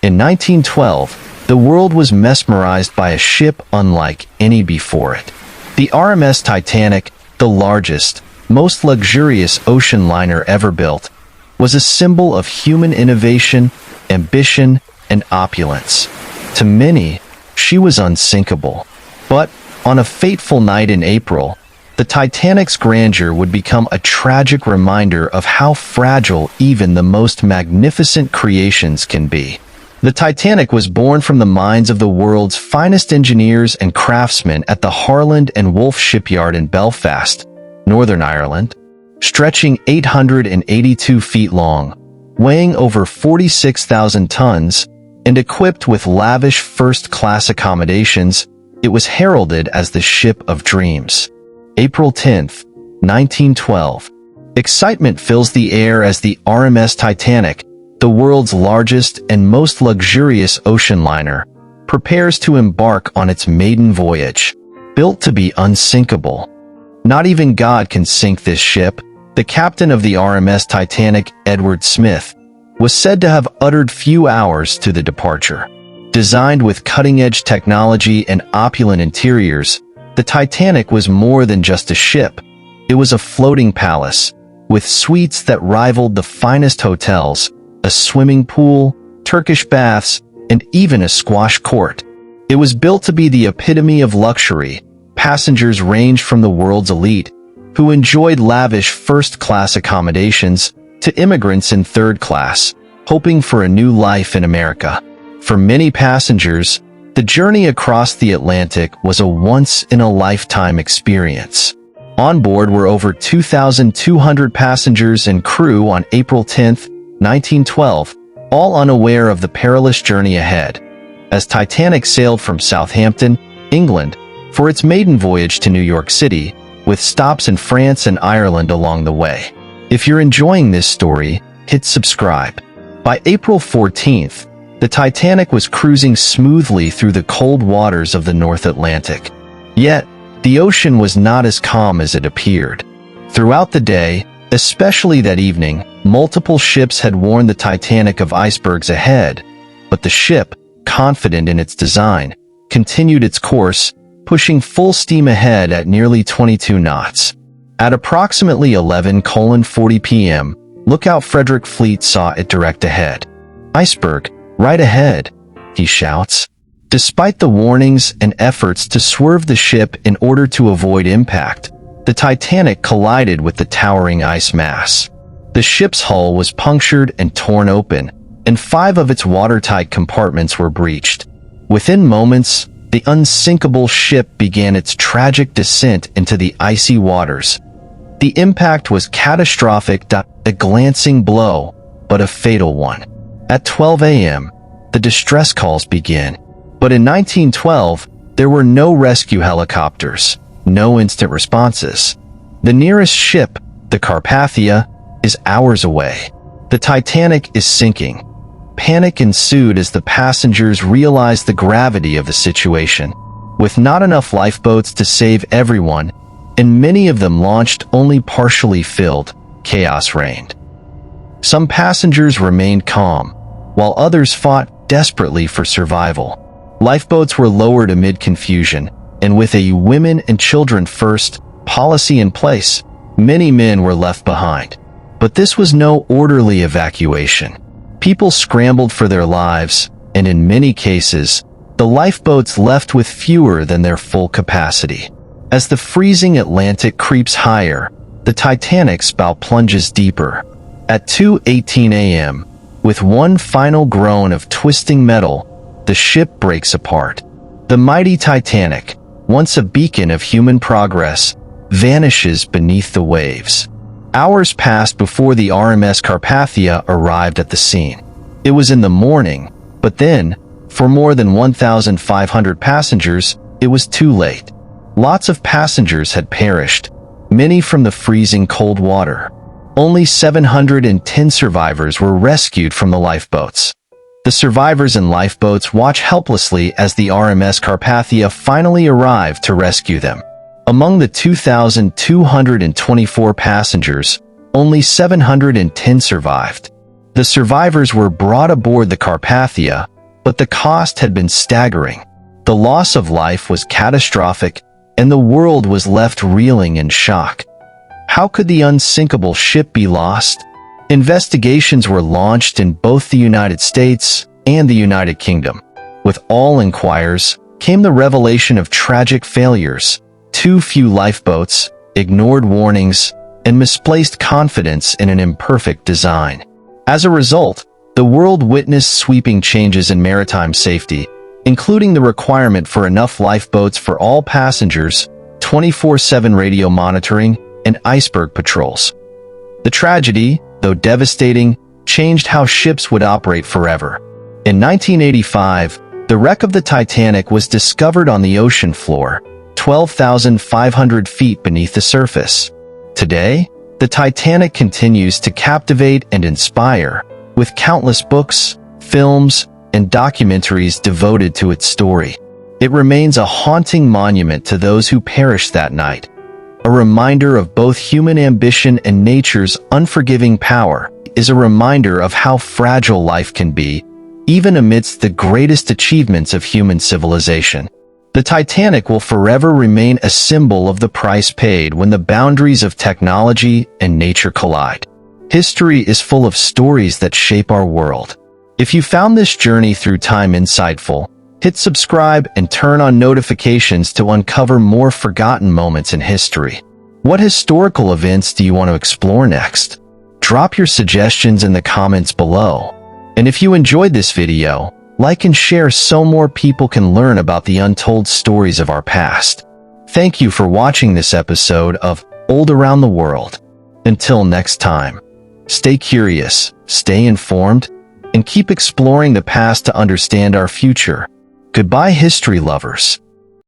In 1912, the world was mesmerized by a ship unlike any before it. The RMS Titanic, the largest, most luxurious ocean liner ever built, was a symbol of human innovation, ambition, and opulence. To many, she was unsinkable. But on a fateful night in April, the Titanic's grandeur would become a tragic reminder of how fragile even the most magnificent creations can be. The Titanic was born from the minds of the world's finest engineers and craftsmen at the Harland and Wolff shipyard in Belfast, Northern Ireland. Stretching 882 feet long, weighing over 46,000 tons, and equipped with lavish first-class accommodations, it was heralded as the Ship of Dreams. April 10, 1912. Excitement fills the air as the RMS Titanic, the world's largest and most luxurious ocean liner, prepares to embark on its maiden voyage. Built to be unsinkable. Not even God can sink this ship. The captain of the RMS Titanic, Edward Smith, was said to have uttered few hours to the departure. Designed with cutting-edge technology and opulent interiors, the Titanic was more than just a ship. It was a floating palace, with suites that rivaled the finest hotels, a swimming pool, Turkish baths, and even a squash court. It was built to be the epitome of luxury. Passengers ranged from the world's elite, who enjoyed lavish first-class accommodations, to immigrants in third class, hoping for a new life in America. For many passengers, the journey across the Atlantic was a once-in-a-lifetime experience. On board were over 2,200 passengers and crew on April 10, 1912, all unaware of the perilous journey ahead. As Titanic sailed from Southampton, England, for its maiden voyage to New York City, with stops in France and Ireland along the way. If you're enjoying this story, hit subscribe. By April 14th, the Titanic was cruising smoothly through the cold waters of the North Atlantic. Yet, the ocean was not as calm as it appeared. Throughout the day, especially that evening, multiple ships had warned the Titanic of icebergs ahead, but the ship, confident in its design, continued its course, pushing full steam ahead at nearly 22 knots. At approximately 11:40 p.m., Lookout Frederick Fleet saw it direct ahead. "Iceberg, right ahead," he shouts. Despite the warnings and efforts to swerve the ship in order to avoid impact, the Titanic collided with the towering ice mass. The ship's hull was punctured and torn open, and 5 of its watertight compartments were breached. Within moments, the unsinkable ship began its tragic descent into the icy waters. The impact was catastrophic, a glancing blow, but a fatal one. At 12 a.m., the distress calls began. But in 1912, there were no rescue helicopters, no instant responses. The nearest ship, the Carpathia, is hours away. The Titanic is sinking. Panic ensued as the passengers realized the gravity of the situation. With not enough lifeboats to save everyone, and many of them launched only partially filled, chaos reigned. Some passengers remained calm, while others fought desperately for survival. Lifeboats were lowered amid confusion, and with a women and children first policy in place, many men were left behind. But this was no orderly evacuation. People scrambled for their lives, and in many cases, the lifeboats left with fewer than their full capacity. As the freezing Atlantic creeps higher, the Titanic's bow plunges deeper. At 2:18 a.m., with one final groan of twisting metal, the ship breaks apart. The mighty Titanic, once a beacon of human progress, vanishes beneath the waves. Hours passed before the RMS Carpathia arrived at the scene. It was in the morning, but then, for more than 1,500 passengers, it was too late. Lots of passengers had perished, many from the freezing cold water. Only 710 survivors were rescued from the lifeboats. The survivors in lifeboats watch helplessly as the RMS Carpathia finally arrived to rescue them. Among the 2,224 passengers, only 710 survived. The survivors were brought aboard the Carpathia, but the cost had been staggering. The loss of life was catastrophic, and the world was left reeling in shock. How could the unsinkable ship be lost? Investigations were launched in both the United States and the United Kingdom. With all inquiries came the revelation of tragic failures, too few lifeboats, ignored warnings, and misplaced confidence in an imperfect design. As a result, the world witnessed sweeping changes in maritime safety, including the requirement for enough lifeboats for all passengers, 24/7 radio monitoring, and iceberg patrols. The tragedy, though devastating, changed how ships would operate forever. In 1985, the wreck of the Titanic was discovered on the ocean floor, 12,500 feet beneath the surface. Today, the Titanic continues to captivate and inspire, with countless books, films, and documentaries devoted to its story. It remains a haunting monument to those who perished that night, a reminder of both human ambition and nature's unforgiving power. It is a reminder of how fragile life can be, even amidst the greatest achievements of human civilization. The Titanic will forever remain a symbol of the price paid when the boundaries of technology and nature collide. History is full of stories that shape our world. If you found this journey through time insightful, hit subscribe and turn on notifications to uncover more forgotten moments in history. What historical events do you want to explore next? Drop your suggestions in the comments below. And if you enjoyed this video, like and share so more people can learn about the untold stories of our past. Thank you for watching this episode of Old Around the World. Until next time, stay curious, stay informed, and keep exploring the past to understand our future. Goodbye, history lovers.